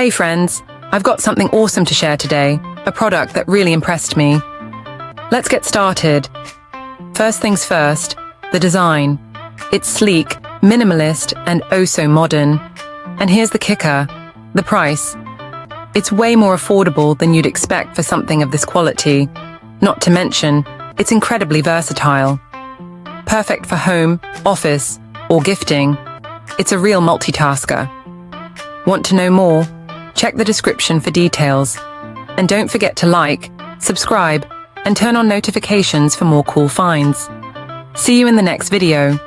Hey friends, I've got something awesome to share today, a product that really impressed me. Let's get started. First things first, the design. It's sleek, minimalist, and oh so modern. And here's the kicker, the price. It's way more affordable than you'd expect for something of this quality. Not to mention, it's incredibly versatile. Perfect for home, office, or gifting. It's a real multitasker. Want to know more? Check the description for details. And don't forget to like, subscribe, and turn on notifications for more cool finds. See you in the next video.